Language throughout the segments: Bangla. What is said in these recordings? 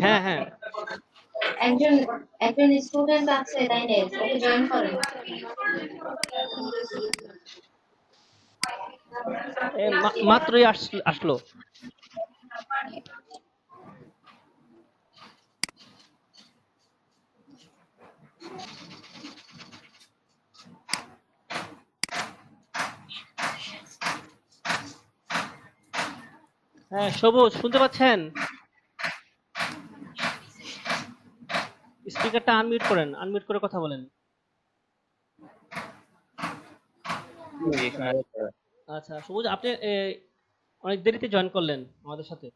হ্যাঁ হ্যাঁ একজন একজন স্টুডেন্ট আছে তাই না, ওকে জয়েন করেন। মাত্রই আসলো। হ্যাঁ সবুজ শুনতে পাচ্ছেন? স্পিকারটা আনমিউট করেন, আনমিউট করে কথা বলেন। আচ্ছা সবুজ, আপনি অনেক দেরিতে জয়েন করলেন আমাদের সাথে।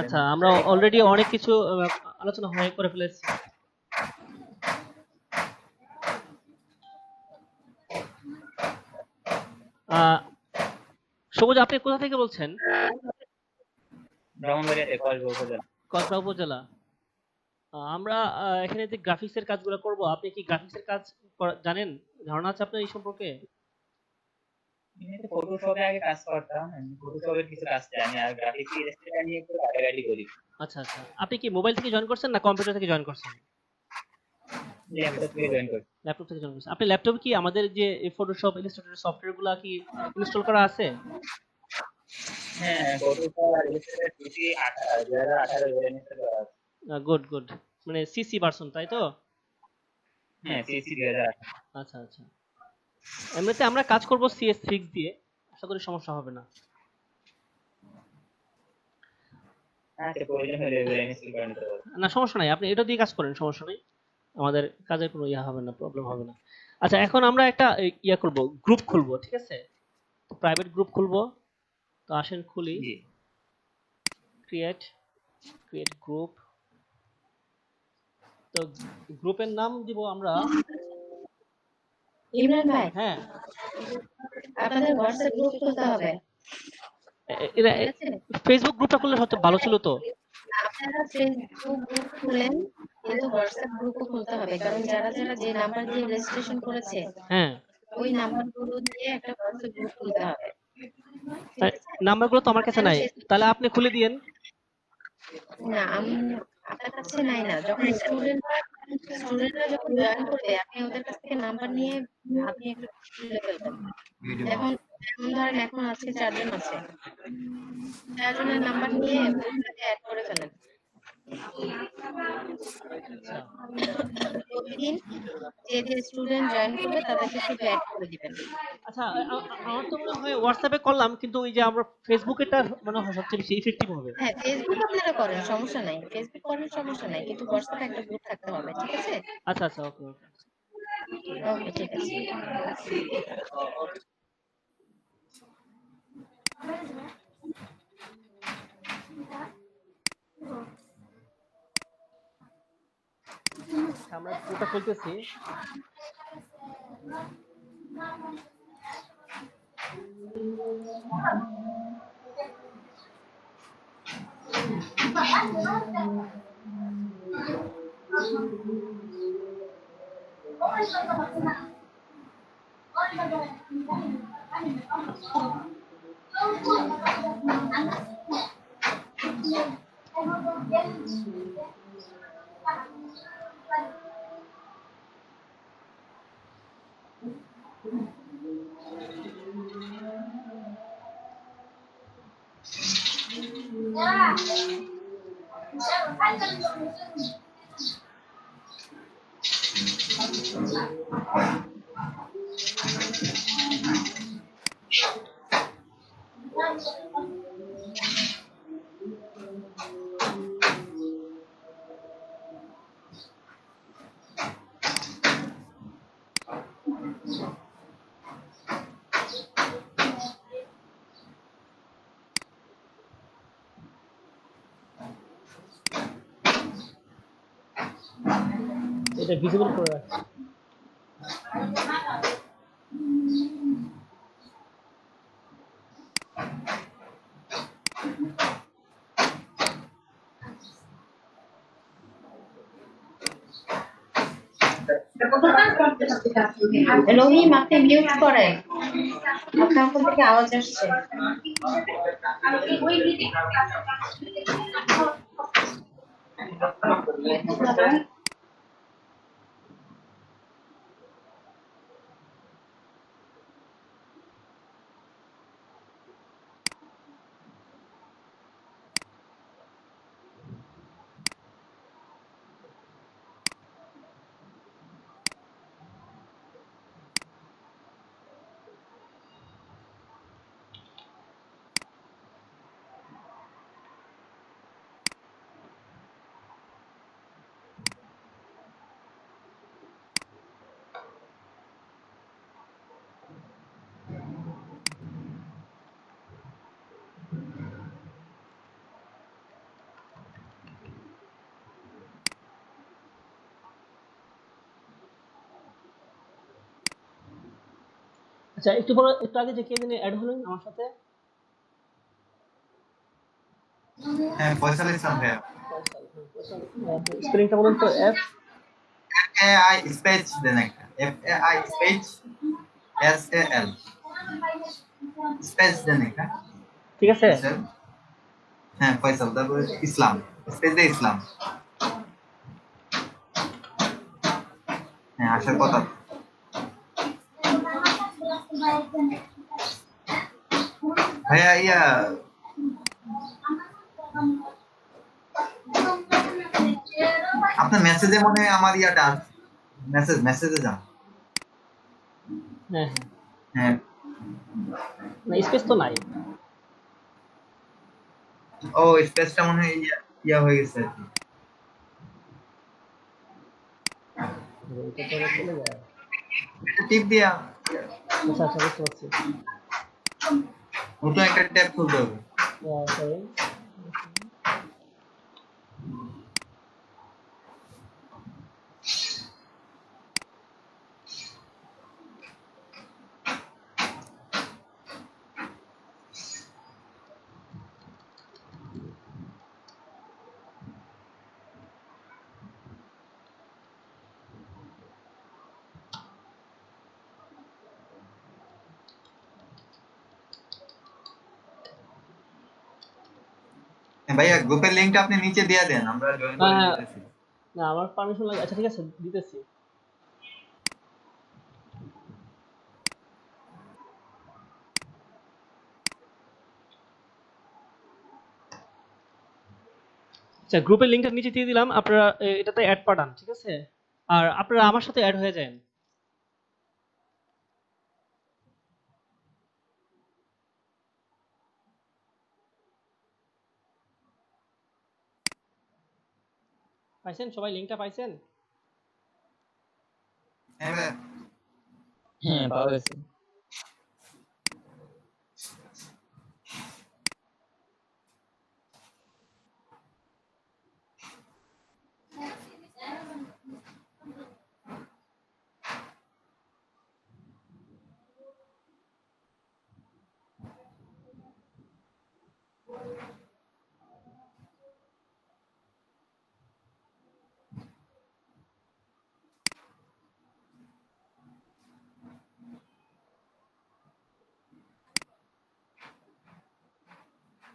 আচ্ছা আমরা অলরেডি অনেক কিছু আলোচনা হয়ে করে ফেলেছি। সবুজ আপনি কোথা থেকে বলছেন? কসবা উপজেলা। আমরা এখানে যে গ্রাফিক্সের কাজগুলো করব, আপনি কি গ্রাফিক্সের কাজ জানেন? ধারণা আছে আপনার এই সম্পর্কে? ফটোশপে আগে কাজ করতাম, ফটোশপের কিছু কাজ জানি, আর গ্রাফিক্স ইলাস্ট্রেটর নিয়ে একটু কাটাকাটি করি। আচ্ছা আচ্ছা, আপনি কি মোবাইল থেকে জয়েন করছেন না কম্পিউটার থেকে জয়েন করছেন? ল্যাপটপ থেকে জয়েন করছি। ল্যাপটপ থেকে জয়েন করছেন। আপনি ল্যাপটপে কি আমাদের যে ফটোশপ ইলাস্ট্রেটর সফটওয়্যারগুলো কি ইনস্টল করা আছে? হ্যাঁ, ফটোশপ আর ইলাস্ট্রেটর সিসি 2018 এর ইনস্টল করা আছে। গুড গুড, মানে সিসি ভার্সন তাই তো? হ্যাঁ সিসি 2018। আচ্ছা আচ্ছা, এমনিতে আমরা কাজ করব CS6 দিয়ে, আশা করি সমস্যা হবে না। আচ্ছা প্রয়োজন হলে ইনস্টল করে নিতে পারবেন। না সমস্যা নাই, আপনি এটা দিয়ে কাজ করেন, সমস্যা নেই, আমাদের কাজের কোনো হবে না, প্রবলেম হবে না। আচ্ছা এখন আমরা একটা করব, গ্রুপ খুলবো, ঠিক আছে? তো প্রাইভেট গ্রুপ খুলবো, তো আসেন খুলি। Create group. তো গ্রুপের নাম দিব আমরা ইমরান ভাই, হ্যাঁ আপনাদের হোয়াটসঅ্যাপ গ্রুপ খুলতে হবে। ফেসবুক গ্রুপটা খুললে হয়তো ভালো ছিল। তো আপনারা ফেসবুক গ্রুপ খুলেন, কিন্তু হোয়াটসঅ্যাপ গ্রুপও খুলতে হবে, কারণ যারা যারা যে নাম্বার দিয়ে রেজিস্ট্রেশন করেছে হ্যাঁ ওই নাম্বারগুলো দিয়ে একটা হোয়াটসঅ্যাপ গ্রুপ খুলতে হবে। নাম্বারগুলো তো আমার কাছে নাই, তাহলে আপনি খুলে দিয়েন। না আমি আপনার কাছে নাই না, যখন স্টুডেন্টরা যখন জয়েন করবে আপনি ওদের কাছ থেকে নাম্বার নিয়ে আপনি একটা খুলে ফেলবেন। এখন ধরেন এখন আজকে 4 জন আছে, 4 জনের নাম্বার নিয়ে গ্রুপটাকে অ্যাড করে ফেলেন। প্রতিদিন যে স্টুডেন্ট জয়েন করবে তাদেরকে শুধু অ্যাড করে দিবেন। আচ্ছা আমার তো মনে হয় হোয়াটসঅ্যাপে করলাম, কিন্তু ওই যে আমরা ফেসবুকেটা মনে হয় সবচেয়ে বেশি ইফেক্টিভ হবে। হ্যাঁ ফেসবুক আপনারা করেন, সমস্যা নাই, ফেসবুক করেন সমস্যা নাই, কিন্তু হোয়াটসঅ্যাপে একটা গ্রুপ থাকতে হবে, ঠিক আছে? আচ্ছা আচ্ছা ওকে ওকে ওকে ঠিক আছে। আমরা গ্রুপটা খুলতেছি। এটা ভিজিবল করে রাখছি। রহিম আপনি মিউট করেন, আপনার ফোন থেকে আওয়াজ আসছে। আচ্ছা একটু পরে একটু আগে যে কে জানি অ্যাড হলেন আমার সাথে হ্যাঁ ফয়সাল ইসলাম ভাইয়া স্পেলিংটা বলুন তো এফ FAI স্পেস দেন একটা FAI স্পেস SAL স্পেস দেন একটা ঠিক আছে ফয়সাল। হ্যাঁ ফয়সাল তারপরে ইসলাম স্পেস দিয়ে ইসলাম। হ্যাঁ আসার কথা। ভাইয়া ইয়া আপনার মেসেজে মনে হয় আমার ইয়াটা মেসেজে যান। হ্যাঁ হ্যাঁ না স্পেস তো নাই ও স্পেসটা মনে হয় ইয়া হয়ে গেছে আর কি। এটা পরে চলে যায় এটা টিপ দিয়া আচ্ছা আচ্ছা বুঝতে পারছি নতুন একটা ট্যাব খুলতে হবে। sorry। ভাইয়া গ্রুপের লিংকটা আপনি নিচে দিয়ে দেন আমরা জয়েন করে হ্যাঁ নিতেছি। না আমার পারমিশন লাগে আচ্ছা ঠিক আছে দিতেছি আচ্ছা গ্রুপের লিংকটা নিচে দিয়ে দিলাম আপনারা এটাতে অ্যাড পাঠান ঠিক আছে আর আপনারা আমার সাথে অ্যাড হয়ে যান পাইছেন সবাই লিংকটা পাইছেন হ্যাঁ ভাইয়া হ্যাঁ পাওয়া গেছে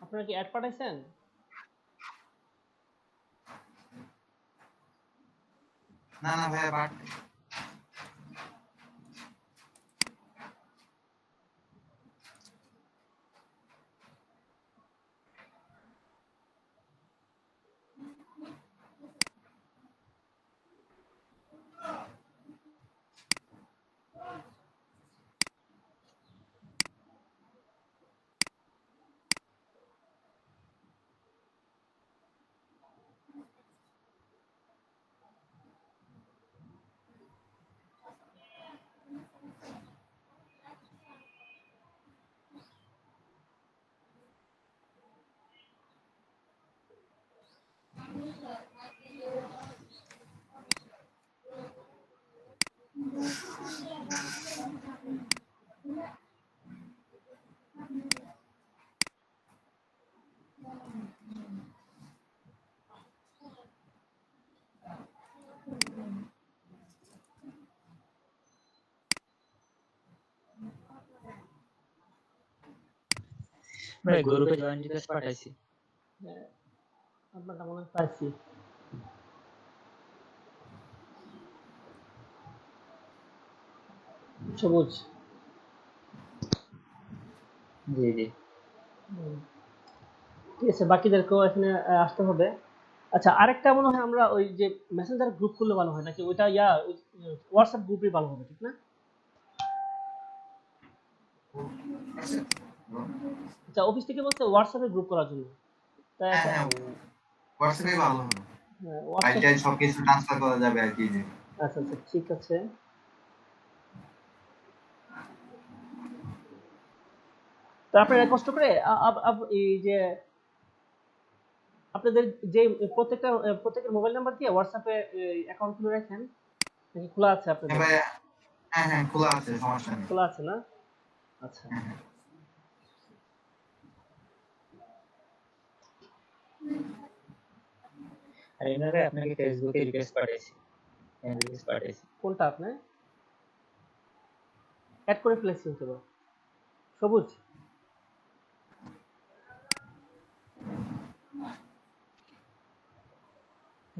আপনারা কি অ্যাড পাঠাইছেন না না ভাইয়া বাট ভাই গ্রুপে জয়েন রিকোয়েস্ট পাঠাইছি। হ্যাঁ, আপনারটা মনে হয় পাইছি। সবুজ। জি জি। হুম, ঠিক আছে, বাকিদেরকেও এখানে আসতে হবে। আচ্ছা, আরেকটা মনে হয় আমরা ওই যে মেসেঞ্জার গ্রুপ খুললে ভালো হয় নাকি ওইটা হোয়াটসঅ্যাপ গ্রুপই ভালো হবে, ঠিক না? আচ্ছা, অফিস থেকে বলছে হোয়াটসঅ্যাপে গ্রুপ করার জন্য, তাই হ্যাঁ একটা হ্যাঁ, হোয়াটসঅ্যাপে ভালো হবে। File WhatsApp. টাইল সবকিছু ট্রান্সফার করা যাবে আর কি। আচ্ছা আচ্ছা, ঠিক আছে। তো আপনারা কষ্ট করে এই যে আপনাদের যে প্রত্যেকের মোবাইল নাম্বার দিয়ে হোয়াটসঅ্যাপে অ্যাকাউন্ট খুলে রাখেন, নাকি খোলা আছে হ্যাঁ আপনাদের? ভাই, হ্যাঁ হ্যাঁ, খোলা আছে, সমস্যা নেই। খোলা আছে না? আচ্ছা। হ্যাঁ হ্যাঁ। আর এমনি আপনাকে ফেসবুকে রিকোয়েস্ট পাঠাইছি, ফ্রেন্ড রিকোয়েস্ট পাঠাইছি। কোনটা আপনি অ্যাড করে ফেলেছেন তো? সবুজ।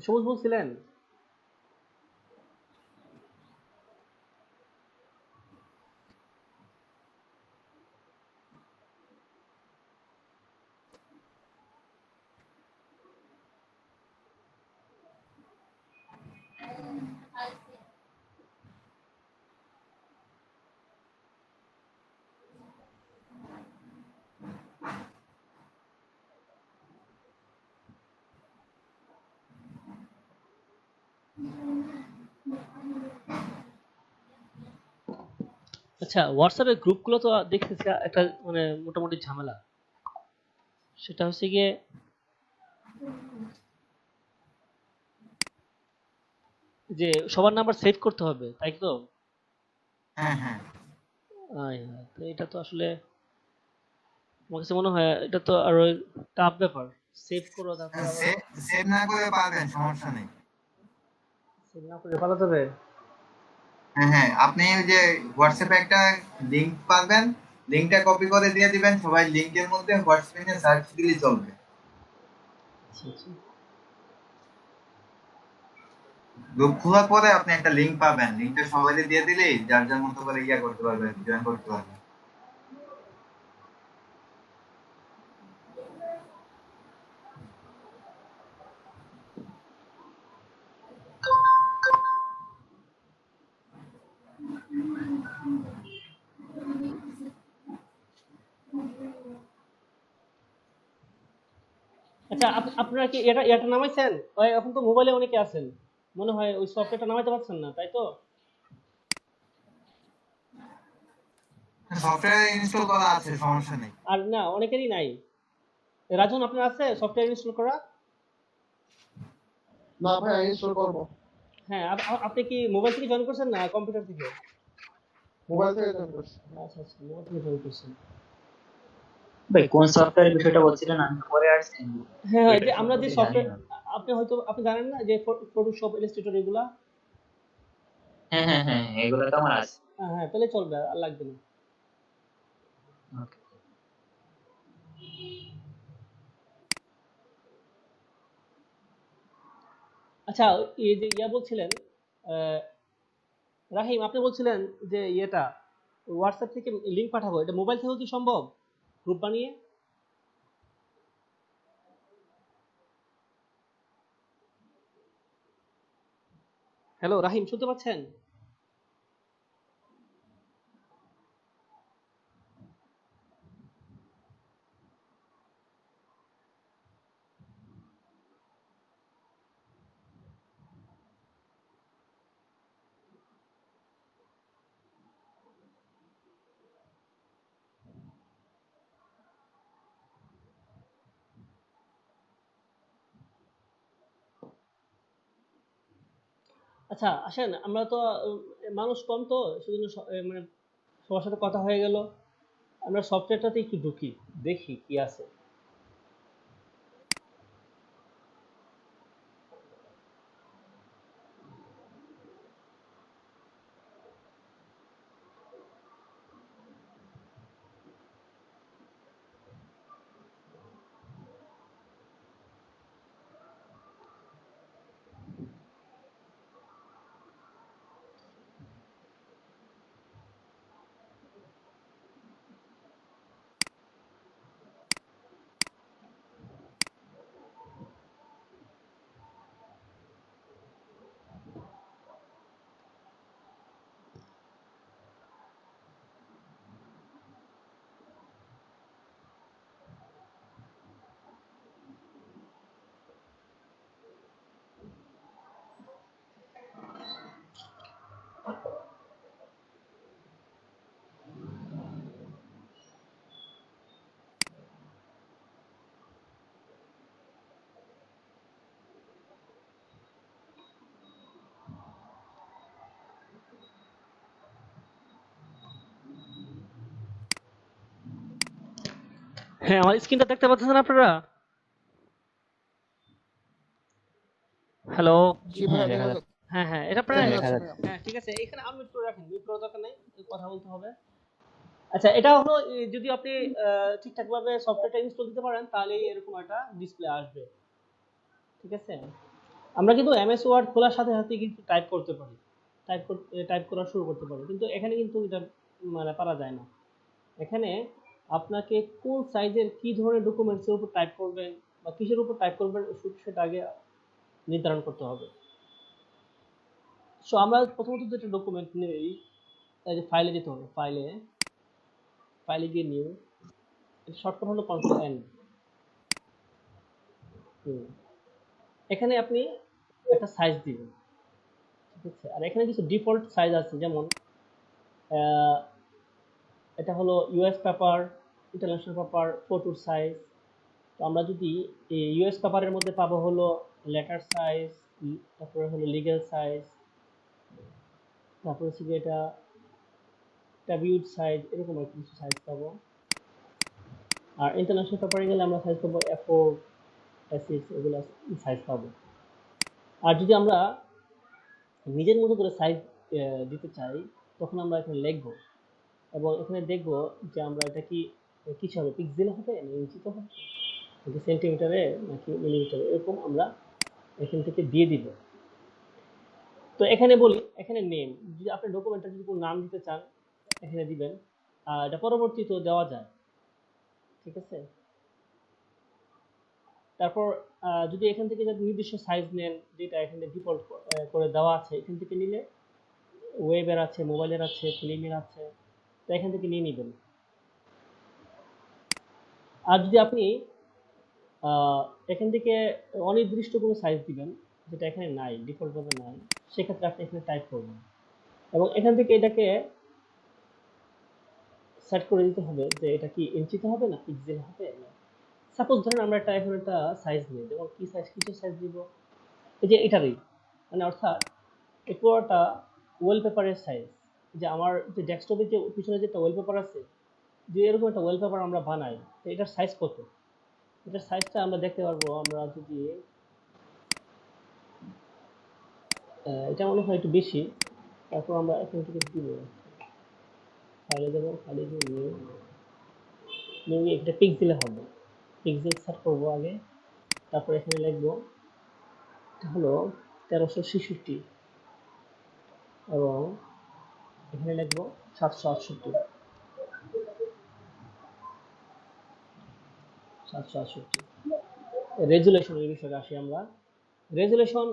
সবুজ বলছিলেন? আচ্ছা, হোয়াটসঅ্যাপের গ্রুপগুলো তো দেখতেছি একটা মানে মোটামুটি ঝামেলা। সেটা হচ্ছে গিয়ে যে সবার নাম্বার সেভ করতে হবে, তাই তো? হ্যাঁ হ্যাঁ, তো এটা তো আসলে আমার কাছে মনে হয় এটা তো আরো টাফ ব্যাপার। সেভ করো, তারপর আবার সেভ না করে পারবেন, সমস্যা নেই। সেভ না করে পালাতে হবে। হ্যাঁ হ্যাঁ, আপনি ওই যে হোয়াটসঅ্যাপে একটা লিংক পাবেন, লিংকটা কপি করে দিয়ে দিবেন, সবাই লিংকের মধ্যে হোয়াটসঅ্যাপে সার্চ দিলেই চলবে। আচ্ছা আচ্ছা। গ্রুপ খোলার পরে আপনি একটা লিংক পাবেন, লিংকটা সবাইকে দিয়ে দিলেই যার যার মতো করে ইয়া করতে পারবেন, জয়েন করতে পারবেন। আচ্ছা, আপনারা কি এটা নামাইছেন? ওই এখন তো মোবাইলে অনেকে আছেন, মনে হয় ওই সফটওয়্যারটা নামাইতে পারছেন না, তাই তো? সফটওয়্যার ইনস্টল করা আছে, সমস্যা নেই। আর না, অনেকেরই নাই। রাজন, আপনার আছে সফটওয়্যার ইনস্টল করা? না ভাই, ইনস্টল করবো। হ্যাঁ, আপনি কি মোবাইল থেকে জয়েন করছেন না কম্পিউটার থেকে? মোবাইল থেকে জয়েন করছি। আচ্ছা আচ্ছা, মোবাইল থেকে জয়েন করছেন। ভাই কোন সফটওয়্যারের বিষয়টা বলছিলেন, আমি পরে আসছি। হ্যাঁ হ্যাঁ, এটা যে আমরা যে সম্পর্কে জানি সফটওয়্যার, না। আপনি জানেন না যে ফটোশপ, ইলাস্ট্রেটর এগুলা? হ্যাঁ হ্যাঁ হ্যাঁ, এগুলো তো আমার আছে। হ্যাঁ হ্যাঁ, তাহলে চলবে, আর লাগবে না। ওকে। আচ্ছা, এই যে বলছিলেন, আহ, রাহিম, আপনি বলছিলেন যে হোয়াটসঅ্যাপ থেকে লিংক পাঠাবো, এটা মোবাইল থেকেও কি সম্ভব গ্রুপ বানিয়ে? হ্যালো রাহিম, শুনতে পাচ্ছেন? আচ্ছা, আসেন, আমরা তো মানুষ কম, তো সেজন্য মানে সবার সাথে কথা হয়ে গেল, আমরা সফটওয়্যারটাতে একটু ঢুকি, দেখি কি আছে। হ্যাঁ, আমার স্ক্রিনটা দেখতে পাচ্ছেন আপনারা? হ্যালো। জি হ্যাঁ ভাইয়া দেখা দেখা যাচ্ছে। যাচ্ছে। হ্যাঁ হ্যাঁ, এটা আপনারা দেখা দেখা যাচ্ছে যাচ্ছে। ভাইয়া। হ্যাঁ ঠিক আছে, এখানে আনমিউট করে রাখেন, মিউট করার দরকার নেই, কথা বলতে হবে। আচ্ছা, এটা হলো যদি আপনি ঠিকঠাক ভাবে সফটওয়্যারটা ইনস্টল দিতে পারেন তাহলেই এরকম একটা ডিসপ্লে আসবে। ঠিক আছে, আমরা কিন্তু এমএস ওয়ার্ড খোলার সাথে সাথে কিন্তু টাইপ করতে পারি, টাইপ করা শুরু করতে পারি, কিন্তু এখানে কিন্তু এটা মানে পারা যায় না। এখানে আপনাকে কোন সাইজের কি ধরনের ডকুমেন্টসের উপর টাইপ করবেন বা কিসের উপর টাইপ করবেন সেটা আগে নির্ধারণ করতে হবে। সো আমরা প্রথমত যেটা ডকুমেন্ট নেই, এই যে ফাইলে যেতে হবে, ফাইলে গিয়ে নিউ, এটা শর্টকাট হলো কন্ট্রোল এন। এখানে আপনি একটা সাইজ দিবেন, ঠিক আছে। আর এখানে কিছু ডিফল্ট সাইজ আছে, যেমন এটা হলো ইউএস পেপার, ইন্টারন্যাশনাল পেপার, ফটোর সাইজ। তো আমরা যদি ইউএস পেপারের মধ্যে পাবো হলো লেটার সাইজ, তারপরে হলো লিগ্যাল সাইজ, তারপরে হচ্ছে এটা ট্যাবিউড সাইজ, এরকম আর কিছু সাইজ পাবো। আর ইন্টারন্যাশনাল পেপারে গেলে আমরা সাইজ পাবো A4, A6, এগুলো সাইজ পাবো। আর যদি আমরা নিজের মতো করে সাইজ দিতে চাই, তখন আমরা এখানে লিখবো এবং এখানে দেখবো যে আমরা এটা কি কিছু হবে, পিক্সেল হবে না ইঞ্চিতে হবে নাকি সেন্টিমিটারে নাকি মিলিমিটারে, এরকম আমরা এখান থেকে দিয়ে দিব। তো এখানে বলি, এখানে নেম, যদি আপনি ডকুমেন্টটা যদি কোনো নাম দিতে চান এখানে দিবেন, আর এটা পরবর্তীতেও দেওয়া যায়, ঠিক আছে। তারপর যদি এখান থেকে যদি নির্দিষ্ট সাইজ নেন, যেটা এখানে ডিফল্ট করে দেওয়া আছে, এখান থেকে নিলে ওয়েবের আছে, মোবাইলের আছে, ফিল্মের আছে, তো এখান থেকে নিয়ে নেবেন। আর যদি আপনি এখান থেকে অনির্দিষ্ট কোনো সাইজ দিবেন, যেটা এখানে নাই, ডিফল্টভাবে নাই, সেক্ষেত্রে আপনি এখানে টাইপ করবেন এবং এখান থেকে এটাকে সেট করে দিতে হবে যে এটা কি ইঞ্চিতে হবে না পিক্সেল হবে না। সাপোজ ধরেন আমরা এখন একটা সাইজ নিই, যেমন কি সাইজ, কিসের সাইজ দিব, এই যে এটারই, মানে অর্থাৎ এই পুরোটা ওয়ালপেপারের সাইজ। যে আমার যে ডেস্কটপের যে পিছনে যে একটা ওয়ালপেপার আছে, যে এরকম একটা ওয়ালপেপার আমরা বানাই, তো এটার সাইজ কত, এটার সাইজটা আমরা দেখতে পারবো। আমরা যদি এটা মনে হয় একটু বেশি, তারপর আমরা এখান থেকে দিব, ফাইলে দেবো, ফাইলে দিয়ে নিউ, এটা পিক্সেলে হবে, পিক্সেল সেট করবো আগে, তারপর এখানে লিখবো এটা হলো 1366 এবং এখানে লিখবো 768, 768। রেজুলেশন এই বিষয়ে আসি আমরা। রেজুলেশন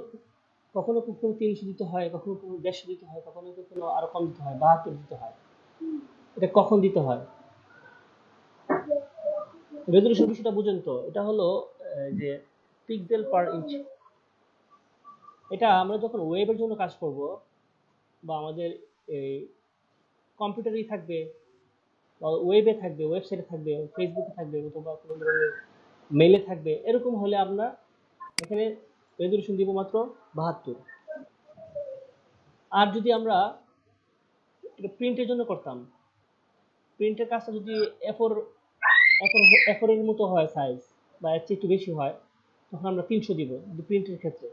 কখনো কখনো 300 দিতে হয়, কখনো কখনো 150 দিতে হয়, কখনো কখনো আরো কম দিতে হয়, 72 দিতে হয়। এটা কখন দিতে হয়, রেজুলেশন বিষয়টা বুঝেন তো। এটা হলো যে পিক্সেল পার ইঞ্চ। এটা আমরা যখন ওয়েবের জন্য কাজ করব বা আমাদের এই কম্পিউটারেই থাকবে বা ওয়েবে থাকবে, ওয়েবসাইটে থাকবে, ফেসবুকে থাকবে, অথবা কোনো ধরনের মেইলে থাকবে, এরকম হলে আমরা এখানে রেজুলেশন দিব মাত্র 72। আর যদি আমরা এটা প্রিন্টের জন্য করতাম, প্রিন্টের কাজটা যদি এফোর এর মতো হয় সাইজ বা এর চেয়ে একটু বেশি হয়, তখন আমরা 300 দিব যদি প্রিন্টের ক্ষেত্রে।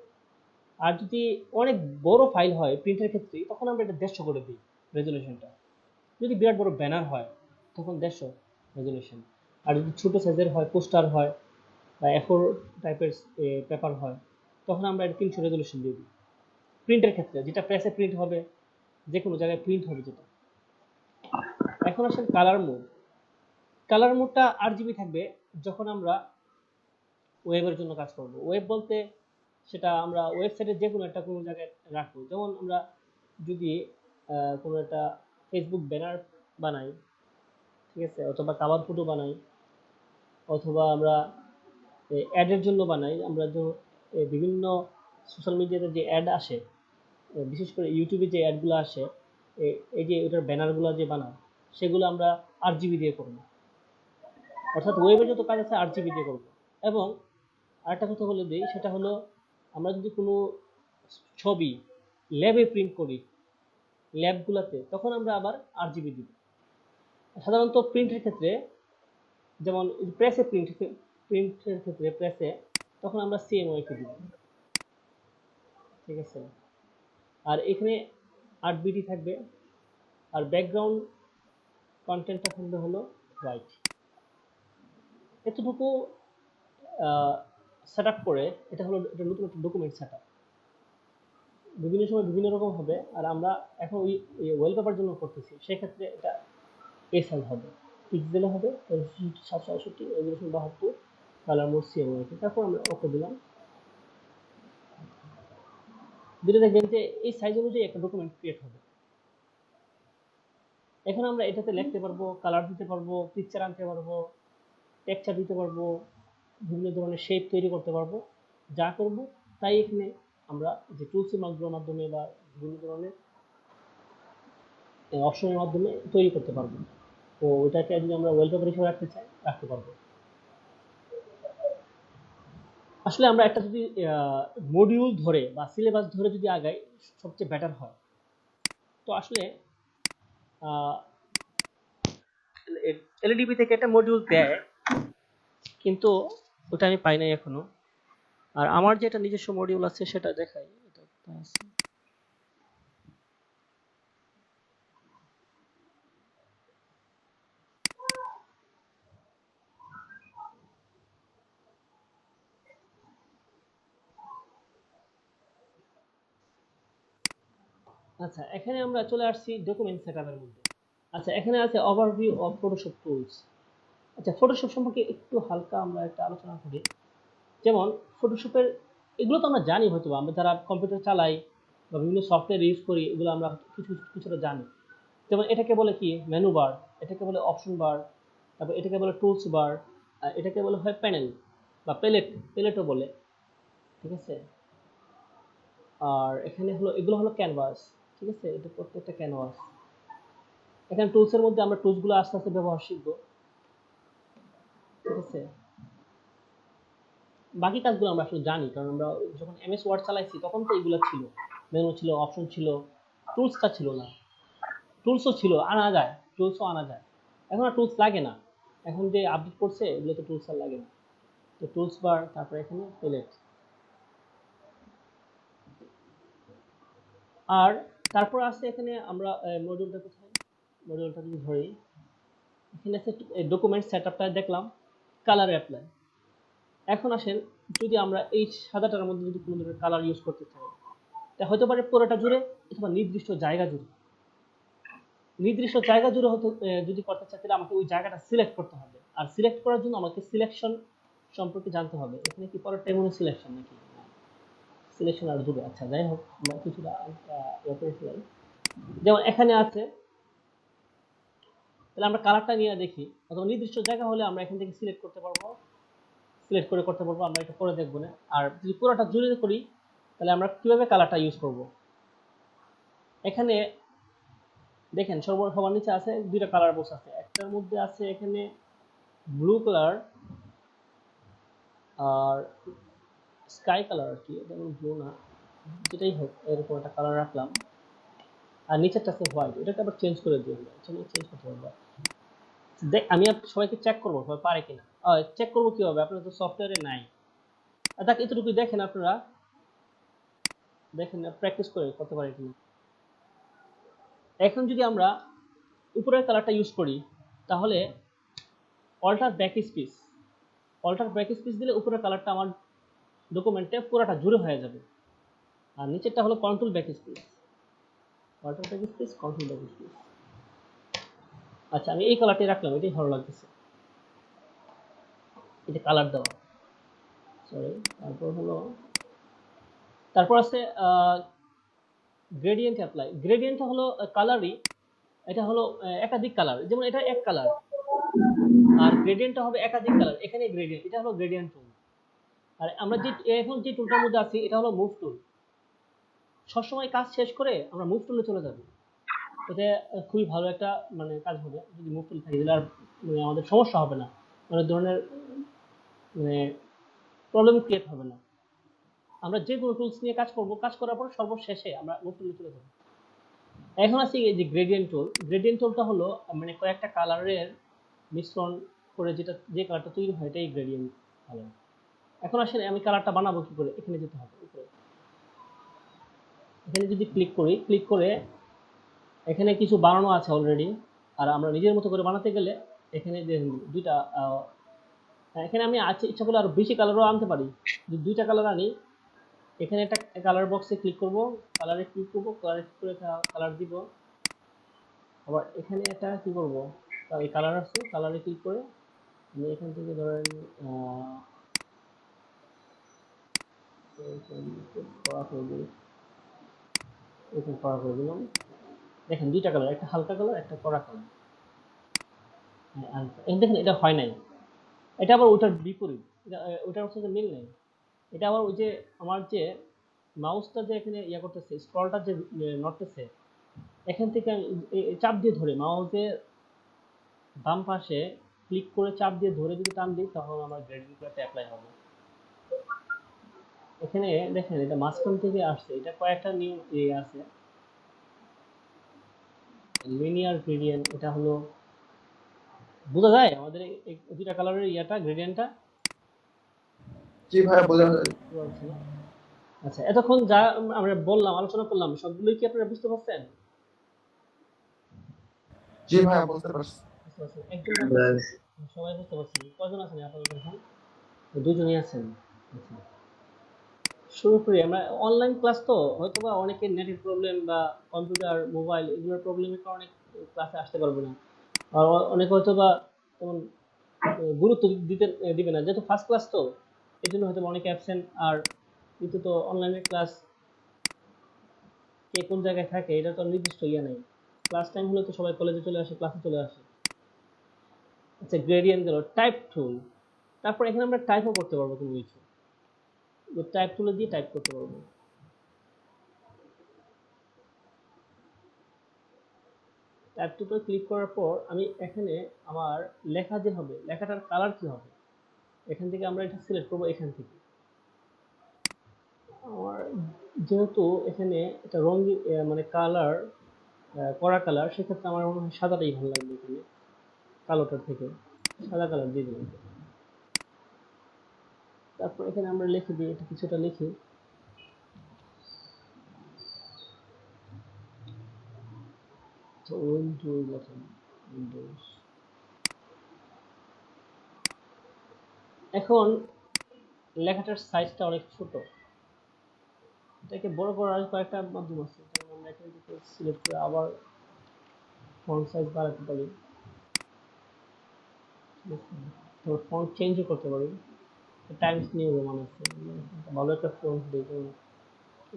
আর যদি অনেক বড় ফাইল হয় প্রিন্টের ক্ষেত্রে, তখন আমরা এটা 150 করে দিই রেজুলেশনটা। যদি বিরাট বড় ব্যানার হয় তখন 150 রেজুলেশন। আর যদি ছোট সাইজের হয়, পোস্টার হয় বা A4 টাইপের পেপার হয়, তখন আমরা এটা 300 রেজুলেশন দিয়ে দিই প্রিন্টের ক্ষেত্রে, যেটা প্রেসে প্রিন্ট হবে, যে কোনো জায়গায় প্রিন্ট হবে যেটা। এখন আসেন কালার মোড। কালার মোডটা RGB থাকবে যখন আমরা ওয়েবের জন্য কাজ করব। ওয়েব বলতে সেটা আমরা ওয়েবসাইটে যে কোনো একটা কোনো জায়গায় রাখবো, যেমন আমরা যদি কোনো একটা ফেসবুক ব্যানার বানাই, ঠিক আছে, অথবা কাভার ফটো বানাই, অথবা আমরা অ্যাডের জন্য বানাই, আমরা বিভিন্ন সোশ্যাল মিডিয়াতে যে অ্যাড আসে, বিশেষ করে ইউটিউবে যে অ্যাডগুলো আসে, এই যে ওটার ব্যানারগুলো যে বানাই, সেগুলো আমরা RGB দিয়ে করবো। অর্থাৎ ওয়েবে যত কাজ আছে RGB দিয়ে করবো। এবং আরেকটা কথা বলে দিই, সেটা হলো আমরা যদি কোনো ছবি ল্যাবে প্রিন্ট করি, ল্যাবগুলোতে, তখন আমরা আবার RGB দিব। সাধারণত প্রিন্টের ক্ষেত্রে যেমন প্রেসে প্রিন্টের ক্ষেত্রে প্রেসে তখন আমরা CMYK দিব, ঠিক আছে। আর এখানে 8 বিটি থাকবে, আর ব্যাকগ্রাউন্ড কন্টেন্টটা থাকবে হলো হোয়াইট। এতটুকু সেট আপ করে এটা হলো এটা নতুন একটা ডকুমেন্ট সেট আপ, বিভিন্ন সময় বিভিন্ন রকম হবে। আর আমরা এখন ওই ওয়ালপেপার জন্য করতেছি, সেক্ষেত্রে এটা এসএল হবে, পিক্সেলে হবে 768 রেজোলিউশন 72, কালার মোড CMYK। তারপর আমরা ওকে দিলাম, দিলে দেখবেন যে এই সাইজ অনুযায়ী একটা ডকুমেন্ট ক্রিয়েট হবে। এখন আমরা এটাতে লিখতে পারবো, কালার দিতে পারবো, পিকচার আনতে পারবো, টেক্সচার দিতে পারবো, বিভিন্ন ধরনের শেপ তৈরি করতে পারবো। যা করব তাই এখানে আমরা যে টুলস মার্কগুলোর মাধ্যমে বা বিভিন্ন ধরনের অপশনের মাধ্যমে তৈরি করতে পারবো। তো ওইটাকে যদি আমরা ওয়ালপেপার হিসেবে রাখতে চাই রাখতে পারবো। আসলে আমরা একটা যদি মডিউল ধরে বা সিলেবাস ধরে যদি আগাই সবচেয়ে বেটার হয়। তো আসলে এলডিপি থেকে একটা মডিউল দেয়, কিন্তু ওটা আমি পাই নাই এখনো। আর আমার যেটা নিজস্ব মডিউল আছে সেটা দেখাই, এটা আছে। আচ্ছা, এখানে আমরা চলে আসছি ডকুমেন্ট সেটআপের মধ্যে। আচ্ছা, এখানে আছে ওভারভিউ অফ ফটোশপ টুলস। আচ্ছা, ফটোশপ সম্পর্কে একটু হালকা আমরা একটা আলোচনা করি। যেমন ফটোশপের এগুলো তো আমরা জানি, হয়তো আমরা যারা কম্পিউটার চালাই বা বিভিন্ন সফটওয়্যার ইউজ করি এগুলো আমরা কিছুটা জানি। যেমন এটাকে বলে কি মেনু বার, এটাকে বলে অপশন বার, তারপর এটাকে বলে টুলস বার, এটাকে বলে হয় প্যানেল বা প্যালেটও বলে, ঠিক আছে। আর এখানে হলো এগুলো হলো ক্যানভাস, ঠিক আছে। এটা প্রত্যেকটা ক্যানভাস। এখানে টুলসের মধ্যে আমরা টুলসগুলো আস্তে আস্তে ব্যবহার শিখবো, ঠিক আছে। বাকি কাজগুলো আমরা আসলে জানি, কারণ আমরা যখন MS ওয়ার্ড চালাইছি তখন তো এগুলো ছিল, মেনু ছিল, অপশন ছিল, টুলসটা ছিল না। টুলসও ছিল, আনা যায়, টুলসও আনা যায়। এখন আর টুলস লাগে না, এখন যে আপডেট করছে এগুলোতে টুলস আর লাগে না। তো টুলস বার, তারপরে এখানে প্যালেট। আর তারপর আছে এখানে আমরা মডিউলটা কোথায়, মডিউলটা যদি ধরি এখানে আছে ডকুমেন্ট সেটআপটা দেখলাম, কালার অ্যাপ্লাই। এখন আসেন যদি আমরা এই সাদাটার মধ্যে যদি কোনো ধরনের কালার ইউজ করতে চাই, তা হতে পারে পুরোটা জুড়ে অথবা নির্দিষ্ট জায়গা জুড়ে। নির্দিষ্ট জায়গা জুড়ে হতে যদি করতে চাই তাহলে আমাকে ওই জায়গাটা সিলেক্ট করতে হবে। আর সিলেক্ট করার জন্য আমাকে সিলেকশন সম্পর্কে জানতে হবে। এখানে কি পরেরটা এমন সিলেকশন নাকি সিলেকশন আর জুড়ে। আচ্ছা, যাই হোক, আমরা কিছুটা যেমন এখানে আছে, তাহলে আমরা কালারটা নিয়ে দেখি, অথবা নির্দিষ্ট জায়গা হলে আমরা এখান থেকে সিলেক্ট করতে পারবো, সিলেক্ট করে করতে পারবো। আমরা এটা করে দেখবো না। আর যদি পুরোটা জুড়ে করি তাহলে আমরা কিভাবে কালারটা ইউজ করব। এখানে দেখেন সবার নিচে আছে দুইটা কালার বক্স আছে, একটার মধ্যে আছে এখানে ব্লু কালার আর স্কাই কালার, আর কি এটা ব্লু না, যেটাই হোক এরকম একটা কালার রাখলাম। আর নিচেরটা আছে হোয়াইট, এটাকে আবার চেঞ্জ করে দিই, আমরা চেঞ্জ করতে পারবো। দেখ, আমি সবাইকে চেক করবো সবাই পারে কিনা। চেক করবো কিভাবে, আপনারা তো সফটওয়্যারে নাই। দেখ, এতটুকু দেখেন, আপনারা দেখেন প্র্যাকটিস করে করতে পারে কিনা। এখন যদি আমরা উপরের কালারটা ইউজ করি তাহলে অল্টার ব্যাকস্পেস, অল্টার ব্যাকস্পেস দিলে উপরের কালারটা আমার ডকুমেন্টে পুরোটা জুড়ে হয়ে যাবে। আর নিচেরটা হলো control backspace, alter backspace, control backspace. আচ্ছা, আমি এই কালারটাই রাখলাম, এটাই ভালো লাগতেছে, এটা কালার দেওয়া। সরি, তারপর আছে গ্রেডিয়েন্ট অ্যাপ্লাই। গ্রেডিয়েন্টটা হলো কালারই, এটা হলো একাধিক কালার, যেমন এটা এক কালার, আর গ্রেডিয়েন্টটা হবে একাধিক কালার। এখানে গ্রেডিয়েন্ট, এটা হলো গ্রেডিয়েন্ট টুল। আর আমরা যে এখন যে টুলটার মধ্যে আছি এটা হলো মুভ টুল। সবসময় কাজ শেষ করে আমরা মুভ টুলে চলে যাব, এটা খুবই ভালো একটা মানে কাজ হবে যদি মুভ টুল থাকে, দিলে আর মানে আমাদের সমস্যা হবে না, অনেক ধরনের মানে প্রবলেম ক্রিয়েট হবে না। আমরা যে কোনো টুলস নিয়ে কাজ করব, কাজ করার পর সর্বশেষে আমরা মুভ টুলে চলে যাব। এখন আছে এই যে গ্রেডিয়েন্ট টুল। গ্রেডিয়েন্ট টুলটা হলো মানে কয়েকটা কালারের মিশ্রণ করে যে কালারটা তৈরি হয় এটাই গ্রেডিয়েন্ট কালার। এখন আসলে আমি কালারটা বানাবো কি করে, এখানে যেতে হবে উপরে। এখানে যদি ক্লিক করে এখানে কিছু বানানো আছে অলরেডি, আর আমরা নিজের মতো করে বানাতে গেলে এখানে দুইটা এখানে আমি ইচ্ছা করলে আরো বেশি কালারও আনতে পারি। যদি দুইটা কালার আনি, এখানে একটা কালার বক্সে ক্লিক করব, কালারে ক্লিক করে কালার দিব। আবার এখানে একটা কি করব, এই কালার আছে, কালারে ক্লিক করে আমি এখান থেকে ধরেন করে দিলাম। দেখেন দুইটা কালার, একটা হালকা কালার, একটা কড়া কালার। দেখেন এটা হয় নাই, এটা আবার ওটার বিপরীত, ওটার সাথে মিল নেই। এটা আবার ওই যে আমার যে মাউসটা যে এখানে ইয়া করতেছে, স্ক্রলটা যে নড়তেছে, এখান থেকে চাপ দিয়ে ধরে মাউসের বাম পাশে ক্লিক করে চাপ দিয়ে ধরে যদি টান দিই তখন আমার গ্রেডিয়েন্টটা অ্যাপ্লাই হবে। এখানে দেখেন এটা মাঝখান থেকে আসছে, এটা কয়েকটা নিউ আছে। লিনিয়ার গ্রেডিয়েন্ট, এটা হলো বোঝা যায় আমাদের এই দুইটা কালারের ইয়াটা গ্রেডিয়েন্টটা? জি ভাইয়া বোঝা যায়। আচ্ছা, এতক্ষণ যা আমরা বললাম, আলোচনা করলাম, সবগুলোই কি আপনারা বুঝতে পারছেন? জি ভাইয়া বুঝতে পারছি। সবাই বুঝতে পারছেন? কয়জন আছেন আপাতত এখন? দুজনই আছেন। আচ্ছা, শুরু করি। আমরা অনলাইন ক্লাস তো, হয়তোবা অনেকের নেটের প্রবলেম বা কম্পিউটার মোবাইল এগুলোর প্রবলেমের কারণে ক্লাসে আসতে পারবে না, আর অনেকে হয়তোবা তেমন গুরুত্ব দিবে না, যেহেতু ফার্স্ট ক্লাস তো এই জন্য হয়তো অনেকে অ্যাবসেন্ট। আর কিন্তু তো অনলাইনের ক্লাস কে কোন জায়গায় থাকে এটা তো নির্দিষ্ট ইয়ে নেই। ক্লাস টাইম হলে তো সবাই কলেজে চলে আসে, ক্লাসে চলে আসে। আচ্ছা, গ্রেডিয়েন্ট গেল। টাইপ টুল, তারপর এখানে আমরা টাইপও করতে পারবো কোনো কিছু, টাইপ টুলে দিয়ে টাইপ করতে পারবো। টাইপ টুলে ক্লিক করার পর আমি এখানে আমার লেখা যে হবে, লেখাটার কালার কি হবে, এখান থেকে আমরা এটা সিলেক্ট করবো। এখান থেকে আমার যেহেতু এখানে এটা রঙিন মানে কালার কড়া কালার, সেক্ষেত্রে আমার মনে হয় সাদাটাই ভালো লাগবে। এখানে কালোটার থেকে সাদা কালার দিয়ে দিলাম। তারপর এখানে আমরা লিখে দিই, এটা কিছুটা লিখি। এখন লেখাটার সাইজটা অনেক ছোট, এটাকে বড় করার কয়েকটা মাধ্যম আছে। আমরা এখান থেকে সিলেক্ট করে আবার ফন্ট সাইজ বাড়াতে পারি, ফন্ট চেঞ্জও করতে পারি। টাইমস নিউ রোমান আছে, ভালো একটা ফন্ট দেখুন,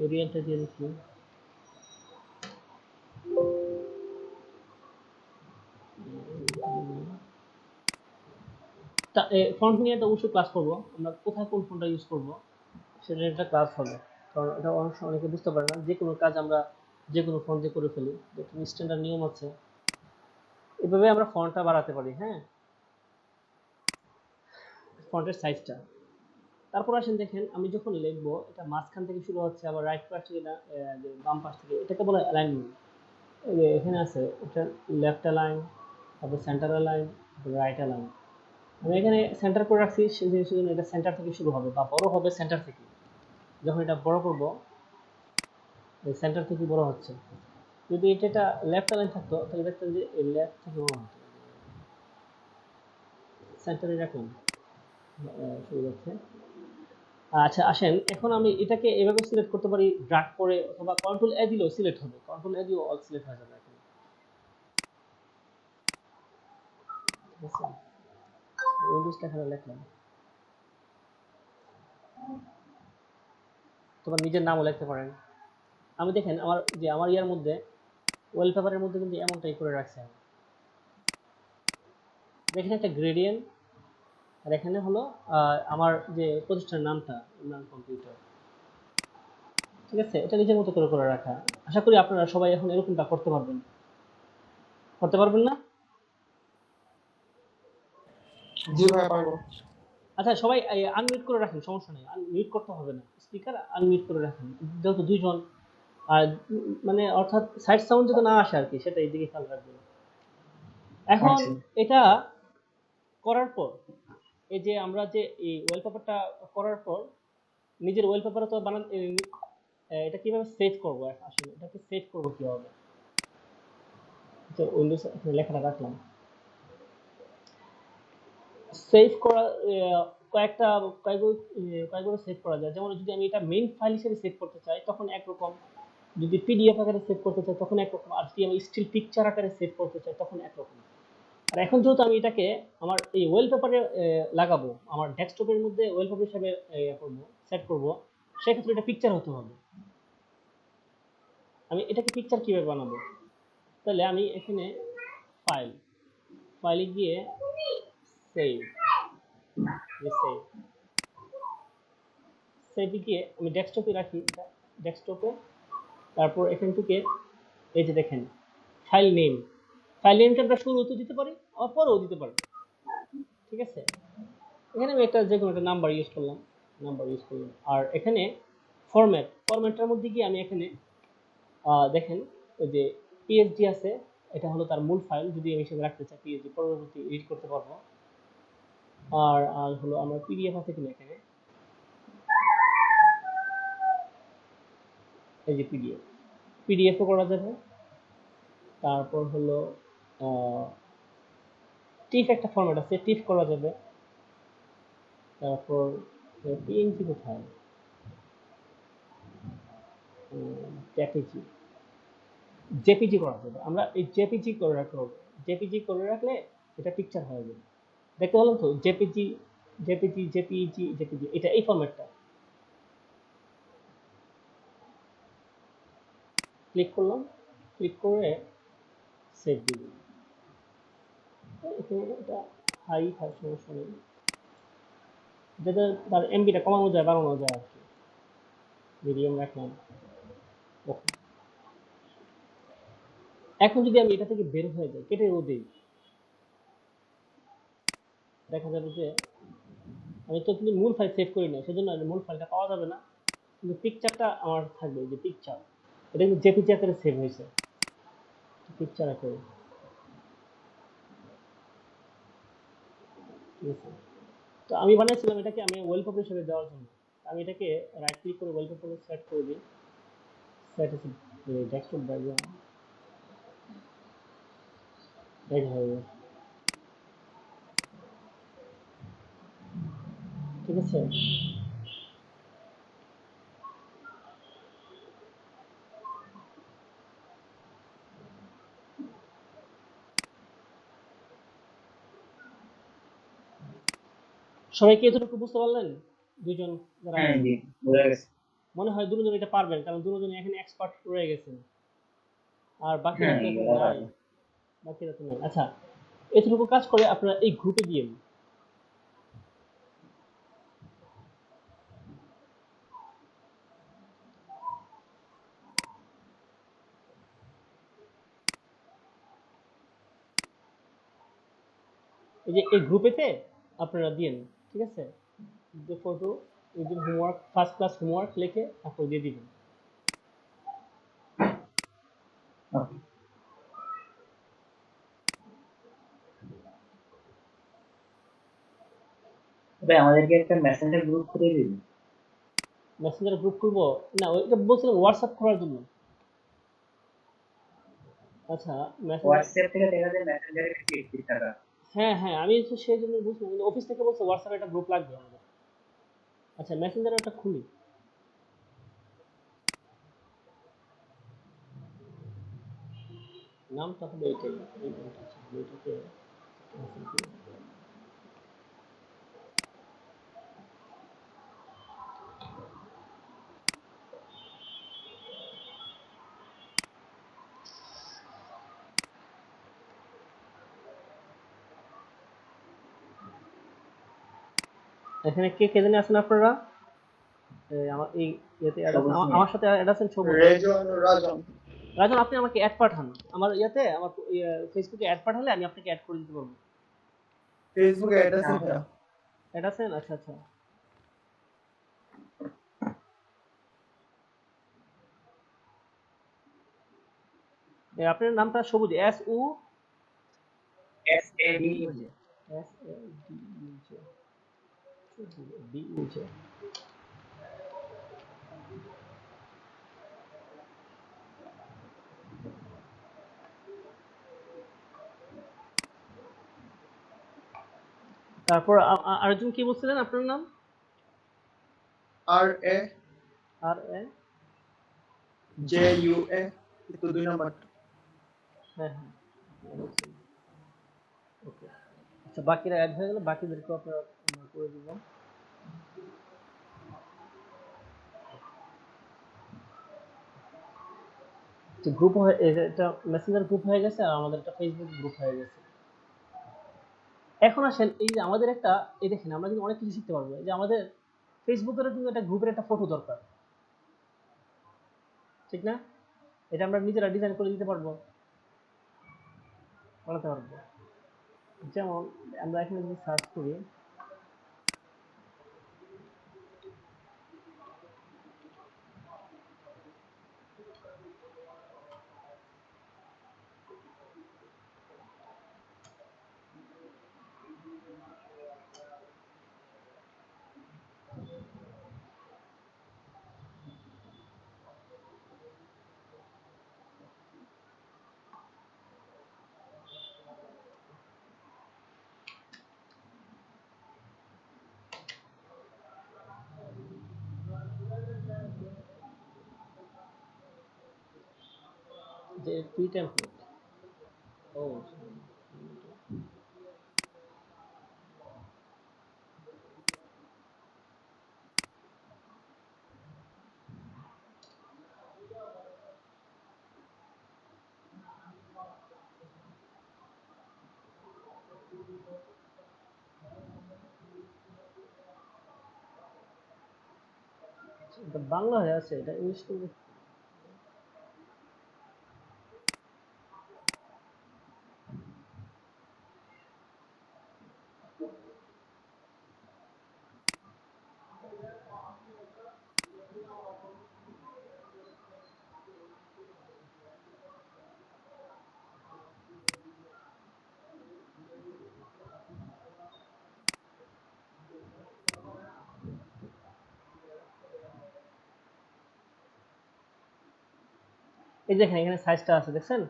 এরিয়ালটা দিয়ে দিচ্ছি। ফন্ট নিয়ে তো অবশ্যই ক্লাস করবো, আমরা কোথায় কোন ফন্টটা ইউজ করবো সেটা একটা ক্লাস হবে, কারণ এটা অনেকে বুঝতে পারে না। যে কোনো কাজ আমরা যে কোনো ফন্ট দিয়ে করে ফেলি, স্ট্যান্ডার্ড নিয়ম আছে, এভাবে আমরা ফন্টটা বাড়াতে পারি। হ্যাঁ, ফন্টের সাইজটা। তারপর আসেন দেখেন, আমি যখন লিখবো এটা মাঝখান থেকে শুরু হচ্ছে, আবার রাইট পাশ থেকে বাম পাশ থেকে, এটাকে বলা হয় অ্যালাইনমেন্ট। এখানে আছে এটা লেফট অ্যালাইন, তারপর সেন্টার অ্যালাইন, রাইট অ্যালাইন। আমি এখানে সেন্টার করে রাখছি, সেজন্য এটা সেন্টার থেকে শুরু হবে বা বড় হবে সেন্টার থেকে। যখন এটা বড় করব, সেন্টার থেকে বড় হচ্ছে। যদি এটা লেফট অ্যালাইন থাকতো তাহলে দেখতেন যে লেফট থেকে বড় হতো। সেন্টারে রাখলাম, শুরু হচ্ছে। আচ্ছা, আসেন এখন আমি এটাকে এভাবে সিলেক্ট করতে পারি, ড্র্যাগ করে, অথবা কন্ট্রোল এ দিলেও সিলেক্ট হবে। কন্ট্রোল এ দিলেও অল সিলেক্ট হয়ে যাবে। এখন উইন্ডোজটা এখানে লিখলাম, তোমার নিজের নামও লিখতে পারেন। আমি দেখেন আমার ইয়ার মধ্যে ওয়ালপেপারের মধ্যে কিন্তু এমনটাই করে রাখছি আমি। এখানে একটা গ্রেডিয়েন্ট, আর এখানে হলো আমার যে প্রতিষ্ঠানের নামটা, ইমরান কম্পিউটার। ঠিক আছে, এটা নিজের মতো করে রাখা। আশা করি আপনারা সবাই এখন এরকমটা করতে পারবেন না? জি ভাইয়া পারবো। আচ্ছা, সবাই আনমিউট করে রাখেন, সমস্যা নেই, মিউট করতে হবে না, স্পিকার আনমিউট করে রাখেন, যেহেতু দুইজন। আর মানে অর্থাৎ সাইড সাউন্ড যাতে না আসে আর কি, সেটা এই দিকে খেয়াল রাখবেন। এখন এটা করার পর এই যে আমরা যে এই ওয়ালপেপারটা করার পর নিজের ওয়ালপেপারও তো বানান এটা কিভাবে সেভ করব আসলে এটাকে সেভ করব কিভাবে তো উইন্ডোজ এখানে লেখাটা রাখলাম সেভ করা কয়েকটা কয়েকভাবে সেভ করা যায় যেমন যদি আমি এটা মেইন ফাইল হিসেবে সেভ করতে চাই তখন একরকম যদি পিডিএফ আকারে সেভ করতে চাই তখন একরকম আর যদি আমি স্টিল পিকচার আকারে সেভ করতে চাই তখন একরকম আর এখন যেহেতু আমি এটাকে আমার এই ওয়ালপেপারে লাগাবো আমার ডেস্কটপের মধ্যে ওয়ালপেপার হিসেবে সেট করব সেক্ষেত্রে এটা পিকচার হতে হবে আমি এটাকে পিকচার কিভাবে বানাবো তাহলে আমি এখানে ফাইলে গিয়ে সেভ সেভে গিয়ে আমি ডেস্কটপে রাখি ডেস্কটপে তারপর এখান থেকে এই যে দেখেন ফাইল নেমটা আমরা শুরুতে দিতে পারি আবার পরেও দিতে পারি ঠিক আছে এখানে আমি একটা যে কোনো একটা নাম্বার ইউজ করলাম আর এখানে ফরম্যাটটার মধ্যে গিয়ে আমি এখানে দেখেন ওই যে পিএসডি আছে এটা হলো তার মূল ফাইল যদি আমি হিসেবে রাখতে চাই পিএসডি পরবর্তী এডিট করতে পারবো আর হলো আমার পিডিএফ আছে কিনা এখানে এই যে পিডিএফও করা যাবে তারপর হলো টিফ একটা ফরম্যাট আছে টিফ করা যাবে তারপর পিএনজি কোথায় জেপিজি করা যাবে আমরা এই জেপিজি করে রাখলে এটা পিকচার হয়ে যাবে দেখতে পেলাম তো জেপিজি এটা এই ফরম্যাটটা ক্লিক করলাম ক্লিক করে সেভ দিব এখানে এটা হাই সমস্যা নেই যাতে তার এমবিটা কমানো যায় বাড়ানো যায় আর কি মিডিয়াম রাখলাম ওকে এখন যদি আমি এটা থেকে বের হয়ে যাই কেটে দিই দেখা যাবে যে আমি তো কিন্তু মূল ফাইল সেভ করি না সেজন্য মূল ফাইলটা পাওয়া যাবে না কিন্তু পিকচারটা আমার থাকবে যে পিকচার এটা কিন্তু জেপিজি আকারে সেভ হয়েছে পিকচার আকারে ঠিক আছে তো আমি বানিয়েছিলাম এটাকে আমি ওয়ালপেপার হিসেবে দেওয়ার জন্য আমি এটাকে রাইট ক্লিক করে ওয়ালপেপারে সেট করে দিই সেট আছে ডেস্কটপ ব্যাকগ্রাউন্ড এই হবে ঠিক আছে সবাই কি এতটুকু বুঝতে পারলেন দুইজন যারা হ্যাঁ জি বুঝা গেছে মনে হয় দুজন এটা পারবেন কারণ দুজন এখানে এক্সপার্ট রয়ে গেছেন আর বাকিরা হ্যাঁ তো এগুলো নাই আচ্ছা এতটুকু কাজ করে আপনারা এই গ্রুপে দিয়ে এই যে এই গ্রুপেতে আপনারা দিন ঠিক আছে যে ফটো এই যে হোমওয়ার্ক ফার্স্ট ক্লাস হোমওয়ার্ক লিখে তারপর দিয়ে দিবেন ওকে ভাই আমাদেরকে একটা মেসেঞ্জার গ্রুপ করে দিন মেসেঞ্জার গ্রুপ করবো না ওইটা বলছিলাম হোয়াটসঅ্যাপ করার জন্য আচ্ছা মেসেঞ্জার হোয়াটসঅ্যাপ থেকে দেখা যায় মেসেঞ্জারে কিছু একটিভ থাকা হ্যাঁ আমি তো সেই জন্য বুঝলাম কিন্তু অফিস থেকে বলছে হোয়াটসঅ্যাপে একটা গ্রুপ লাগবে আমাদের আচ্ছা মেসেঞ্জারে একটা খুলি নামটা হবে এইটাই এইটাকে এখানে কে কে জানি আছেন আপনারা আমার এই ইয়েতে আমার সাথে অ্যাড আছেন সবুজ রাজন আপনি আমাকে অ্যাড পাঠান আমার ইয়াতে আমার ফেসবুকে অ্যাড পাঠালে আমি আপনাকে অ্যাড করে দিতে পারবো ফেসবুকে অ্যাড আছেন আচ্ছা আপনার নামটা সবুজ SUSAD এস এ ডি নিচে ডি নিচে। তারপর আরেকজন কি বলছিলেন আপনার নাম? আর এ আর এ জে ইউ এ, কিন্তু 2 নাম্বারটা। হ্যাঁ হ্যাঁ ওকে। আচ্ছা বাকিরা অ্যাড হয়ে গেলে বাকিদেরকে আপনারা আমরা করে দিব। যে গ্রুপ হয়ে এটা মেসেঞ্জার গ্রুপ হয়ে গেছে আর আমাদের একটা ফেসবুক গ্রুপ হয়ে গেছে। এখন আসেন এই যে আমাদের একটা এই দেখেন আমরা কিন্তু অনেক কিছু শিখতে পারবো। এই যে আমাদের ফেসবুকেরও কিন্তু একটা গ্রুপের একটা ফটো দরকার, ঠিক না? এটা আমরা নিজেরা ডিজাইন করে দিতে পারবো, বানাতে পারবো। যেমন আমরা এখানে যদি সার্চ করি যে প্রি টেমপ্লেট, ও এটা বাংলা হয়ে আছে, এটা ইংলিশ করলে এই দেখেন এখানে সাইজটা আছে দেখছেন,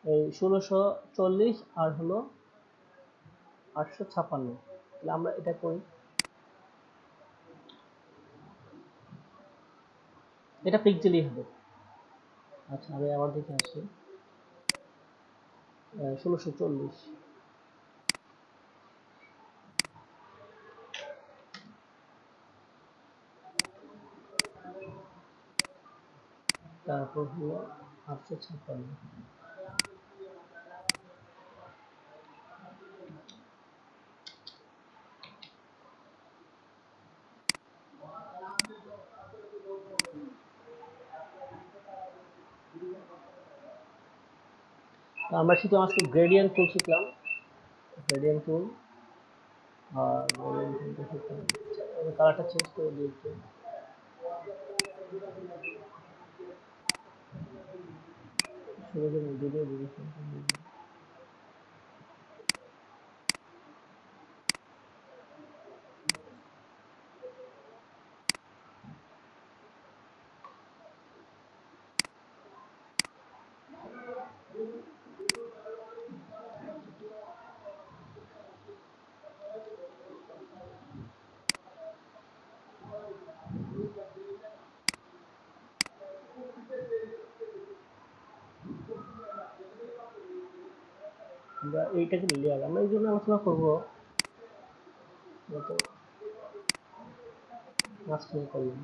এই 1640 আর হলো 856। তাহলে আমরা এটা করি, এটা পিক্সেলই হবে। আচ্ছা আমি আবার দেখে আসি 1640, তারপর হলো 856। আমরা শুধু আজকে গ্রেডিয়েন্ট টুল শিখলাম, গ্রেডিয়েন্ট টুল আর গ্রেডিয়েন্ট টুলটা শিখলাম। কালারটা চেঞ্জ করে দিই একটু। আমরা এইটাকে লেয়ার, আমরা এই জন্য আলোচনা করবো মাঝখানে করলাম।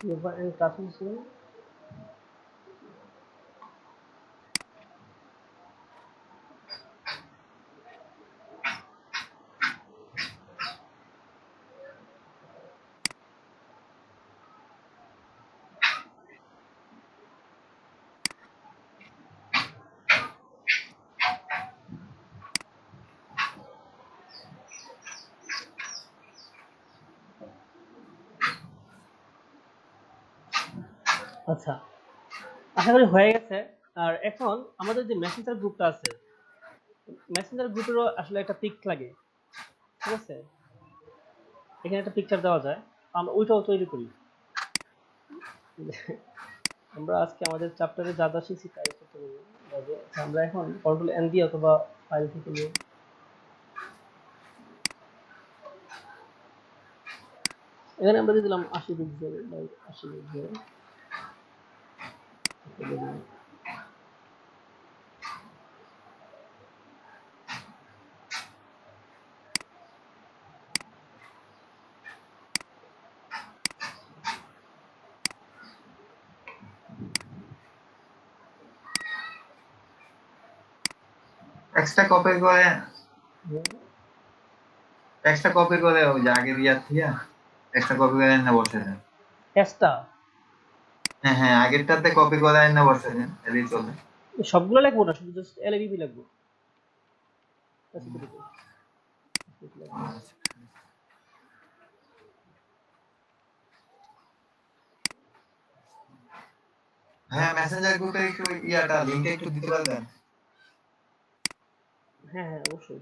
User and classroom. আচ্ছা, আশা করি হয়ে গেছে। আর এখন আমাদের যে মেসেঞ্জার গ্রুপটা আছে, মেসেঞ্জার গ্রুপেরও আসলে একটা পিক লাগে, ঠিক আছে? এখানে একটা পিকচার দেওয়া যায়, আমরা ওইটাও তৈরি করি। আমরা আজকে আমাদের চ্যাপ্টারে যা যা শিখছি তাই করতে পারবো। আমরা এখন কন্ট্রোল এন দিয়ে অথবা ফাইল থেকে নিয়ে এখানে আমরা দিয়ে দিলাম 80 pixel by 80 pixel. Extra copy করে ওই যে আগের ইয়ার থেকে এক্সট্রা কপি করে এনে বসে দেন। এক্সট্রা হ্যাঁ আগেরটাতে কপি করে এনে বসে দেন, এদিকে চলে। সবগুলো লিখবো না, শুধু জাস্ট এলইডি লিখবো। হ্যাঁ মেসেঞ্জার গ্রুপে একটু ইয়াটা লিংকটা একটু দিতে পারবেন? হ্যাঁ অবশ্যই।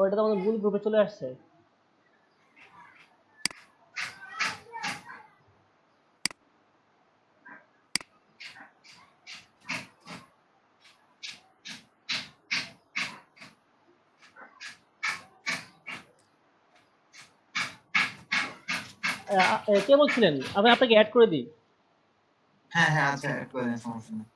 ওইটা তো আমাদের মূল গ্রুপে চলে আসছে। কে বলছিলেন? আমি আপনাকে অ্যাড করে দিই। হ্যাঁ আচ্ছা অ্যাড করে দেন, সমস্যা নেই।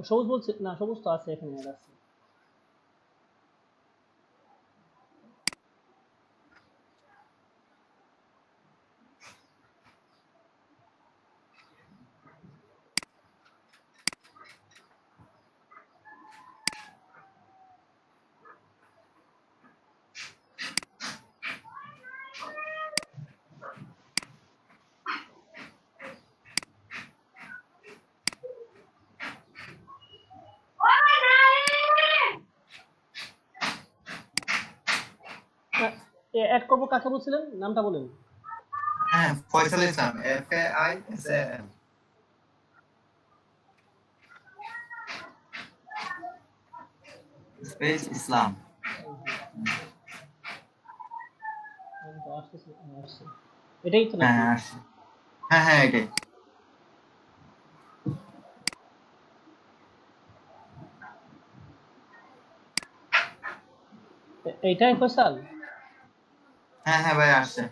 সবুজ বলছে না, সবুজ তো আছে এখানে, অ্যাড আছে। অ্যাড করবো কাকে বলছিলেন? নামটা বলেন। হ্যাঁ ফয়সাল ইসলাম, FAISAL স্পেস ইসলাম। এটাই তো নাকি? হ্যাঁ এটাই। এইটাই ফয়সাল? হ্যাঁ ভাই আসছে।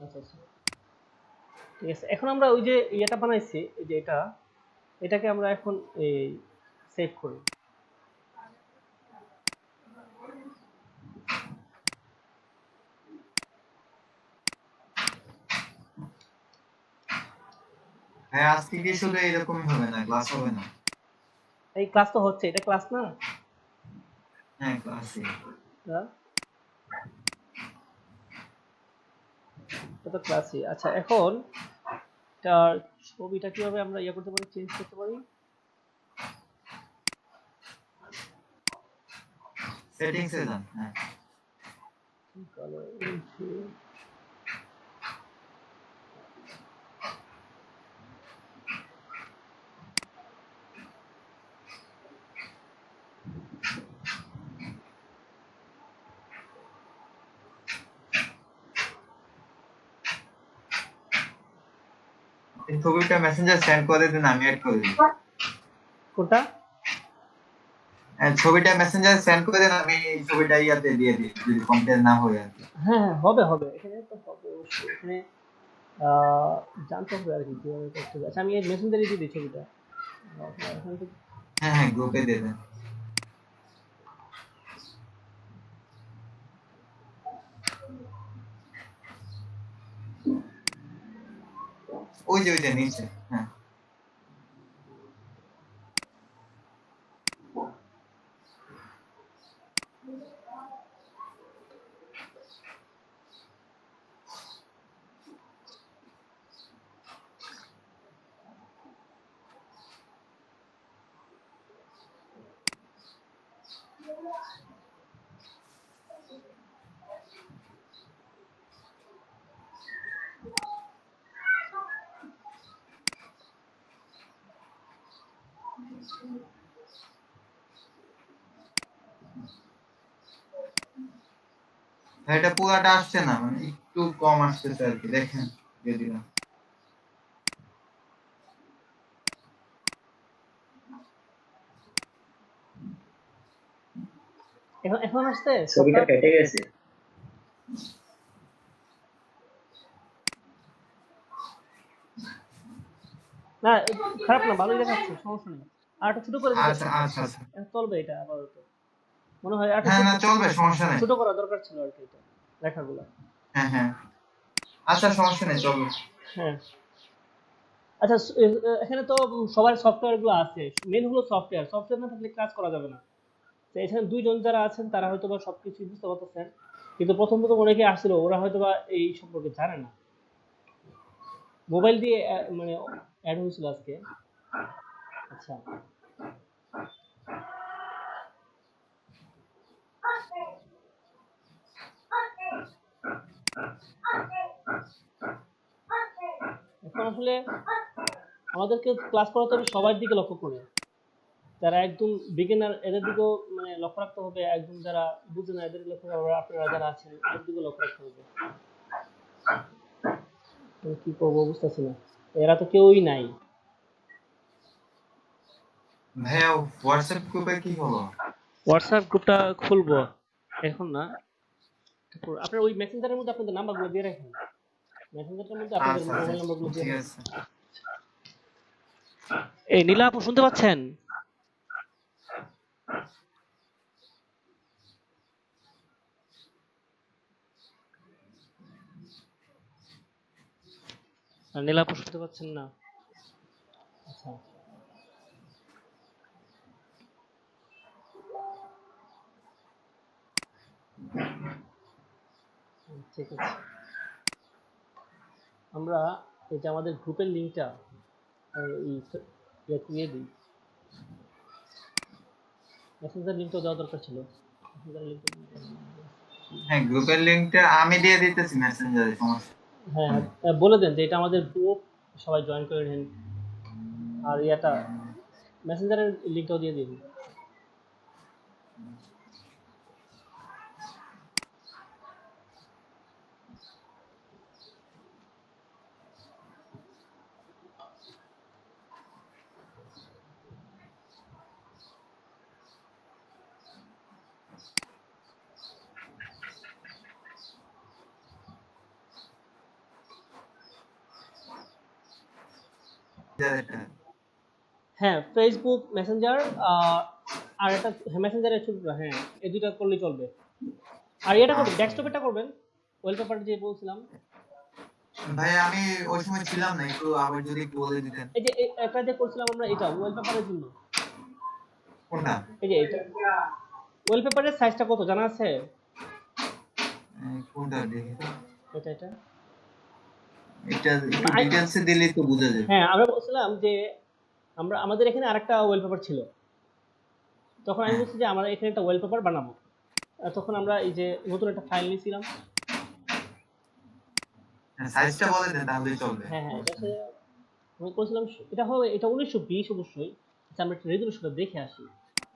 আচ্ছা ঠিক আছে। এখন আমরা ওই যে ইয়েটা বানাইছি, এই যে এটাকে আমরা এখন এই সেভ করি। হ্যাঁ আজকে কি শুধু এরকমই হবে না, ক্লাস হবে না? এই ক্লাস তো হচ্ছে, এটা ক্লাস না? হ্যাঁ ক্লাসই। এটা তো ক্লাসই। আচ্ছা এখন এটা ছবিটা কিভাবে আমরা ইয়ে করতে পারি, চেঞ্জ করতে পারি? সেটিংসে যান। হ্যাঁ কালার এই ছবিটা মেসেঞ্জার সেন্ড করে দিন, আমি অ্যাড করে দিই। কোনটা? ছবিটা মেসেঞ্জার সেন্ড করে দেন, আমি এই ছবিটা ইয়াতে দিয়ে দিই যদি কমপ্লিট না হয় আর কি। হ্যাঁ হ্যাঁ, হবে হবে, এখানে তো হবে অবশ্যই। এখানে জানতে হবে আর কি কিভাবে করতে হবে। আচ্ছা আমি এই মেসেঞ্জারে দিয়ে দিই ছবিটা। এখান থেকে হ্যাঁ হ্যাঁ, গ্রুপে দিয়ে দেন। ওই যে নিচে। হ্যাঁ এটা পুরাটা আসছে না, মানে একটু কম আসতেছে আর কি, দেখেন দিয়ে দিলাম। এখন এখন আসছে ছবিটা কেটে গেছে। না, খারাপ না, ভালোই দেখাচ্ছে, সমস্যা নেই। আর একটা ছোট করে দিতে আচ্ছা আচ্ছা আচ্ছা, চলবে এটা আপাতত, মনে হয়। আর হ্যাঁ না চলবে, সমস্যা নেই। ছোট করা দরকার ছিল আর কি এটা লেখাগুলো। হ্যাঁ হ্যাঁ, আচ্ছা সমস্যা নেই, চলবে। হ্যাঁ আচ্ছা, এখানে তো সবার সফটওয়্যার গুলো আছে, মেন হলো সফটওয়্যার না থাকলে কাজ করা যাবে না। তো এখানে দুইজন যারা আছেন তারা হয়তো বা সবকিছু বুঝতে পারতেছেন, কিন্তু প্রথম অনেকে আসছিল, ওরা হয়তো বা এই সম্পর্কে জানে না। মোবাইল দিয়ে মানে অ্যাড হয়েছিল আজকে। আচ্ছা এখন আসলে আমাদেরকে ক্লাস করাতে হবে সবার দিকে লক্ষ্য করে, যারা একদম বিগিনার এদের দিকেও মানে লক্ষ্য রাখতে হবে, একদম যারা বুঝে না এদের লক্ষ্য রাখতে হবে, আপনারা যারা আছেন এদের দিকে লক্ষ্য রাখতে হবে। কি করবো বুঝতেছি না, এরা তো কেউই নাই। ভাইয়া হোয়াটসঅ্যাপ গ্রুপে কি হলো? হোয়াটসঅ্যাপ গ্রুপটা খুলবো এখন না, আপনার ওই মেসেঞ্জারের মধ্যে আপনাদের নাম্বারগুলো দিয়ে রাখেন, মেসেঞ্জারের মধ্যে আপনাদের আচ্ছা মোবাইল নাম্বারগুলো দিয়ে ঠিক রাখেন। আছে। এই নীলা আপু শুনতে পাচ্ছেন? নীলা আপু শুনতে পাচ্ছেন না? আচ্ছা ঠিক আছে, আমরা এই যে আমাদের গ্রুপের লিঙ্কটা দিয়ে দিই। মেসেঞ্জার লিঙ্কটা দেওয়া দরকার ছিল। হ্যাঁ গ্রুপের লিংকটা আমি দিয়ে দিতেছি মেসেঞ্জারে, সমস্যা। হ্যাঁ বলে দেন যে এটা আমাদের গ্রুপ, সবাই জয়েন করে নেন। আর ইয়াটা মেসেঞ্জারের লিঙ্কটাও দিয়ে দিন। হ্যাঁ ফেসবুক মেসেঞ্জার আর একটা মেসেঞ্জারের ছোটটা, হ্যাঁ এই দুইটা করলেই চলবে। আর এটা করবেন, ডেস্কটপেরটা করবেন, ওয়ালপেপার যে বলছিলাম। ভাই আমি ওই সময় ছিলাম না, একটু আবার যদি একটু বলে দিতেন। এই যে একটা যে করছিলাম আমরা, এটা ওয়ালপেপারের জন্য। কোনটা? এই যে এটা ওয়ালপেপারের সাইজটা কত জানা আছে? কোনটা দেখি? এটা এটা এটা একটু ডিটেইলসে দিলে তো বোঝা যাবে। হ্যাঁ, আমরা বলছিলাম যে আমাদের এখানে আরেকটা ওয়ালপেপার ছিল। তখন আমি বলছি যে আমরা এখানে একটা ওয়ালপেপার বানাবো। তখন আমরা এই যে নতুন একটা ফাইল নিয়েছিলাম। সাইজটা বলে দেন তাহলেই চলবে। হ্যাঁ, এটা হচ্ছে আমি বলছিলাম এটা হবে, এটা 1920 অবশ্যই। আচ্ছা, আমরা একটু রেজোলিউশনটা দেখে আসি,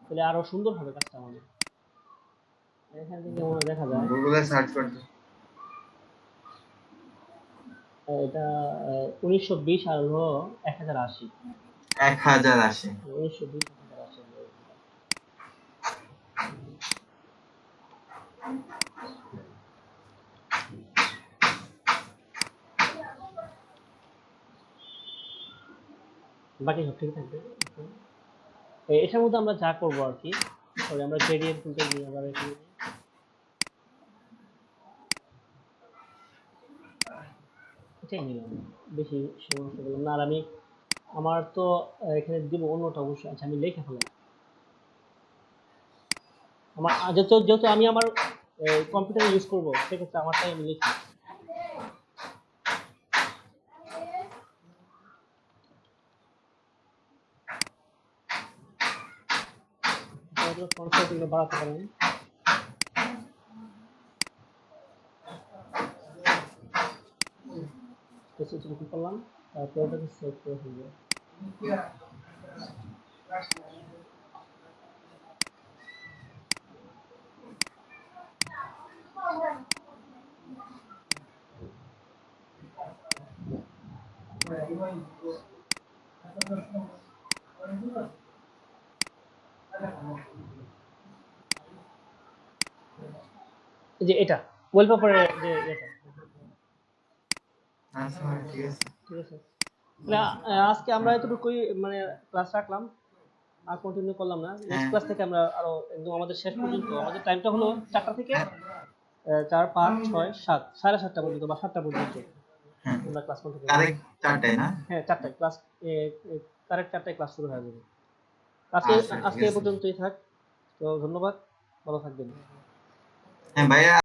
তাহলে আরো সুন্দর হবে কাজটা আমাদের। এখান থেকে মনে হয় দেখা যায় গুগলে সার্চ করতে এটা 1920 আর হলো 1080। 1080 1920 1080 বাকি সব ঠিক থাকবে। এটার মধ্যে আমরা যা করবো আর কি, সরি আমরা গ্রেডিয়েন্ট টুলটা নিয়ে আবার এখানে এটাই নিলাম, বেশি সমস্যা করলাম না। আর আমি আমার তো এখানে দিব অন্যটা অবশ্যই। আচ্ছা, আমি লিখে ফেলাই আমার যেহেতু আমি আমার কম্পিউটার ইউজ করবো, সেক্ষেত্রে আমারটাই আমি লিখি। ফন্ট সাইজগুলো বাড়াতে পারেন। কি করলাম, তারপর ওটাকে সেভ করে ফেলবো। এই যে এটা ওয়ালপেপারের যে এটা, আচ্ছা ঠিক আছে। ঠিক আছে। না, আজকে আমরা এতটুকুই মানে ক্লাস রাখলাম, আর কন্টিনিউ করলাম না। নেক্সট ক্লাস থেকে আমরা আরো একদম আমাদের শেষ পর্যন্ত, আমাদের টাইমটা হলো 4টা থেকে 4, 5, 6, 7, 7:30 পর্যন্ত বা 7টা পর্যন্ত আমরা ক্লাস কন্টিনিউ করব। কারেক্ট 4টায় না? হ্যাঁ, 4টায় ক্লাস, কারেক্ট 4টায় ক্লাস শুরু হয়ে যাবে। আচ্ছা, ঠিক আজকে এই আছে। পর্যন্তই থাক। তো ধন্যবাদ, ভালো থাকবেন। হ্যাঁ ভাইয়া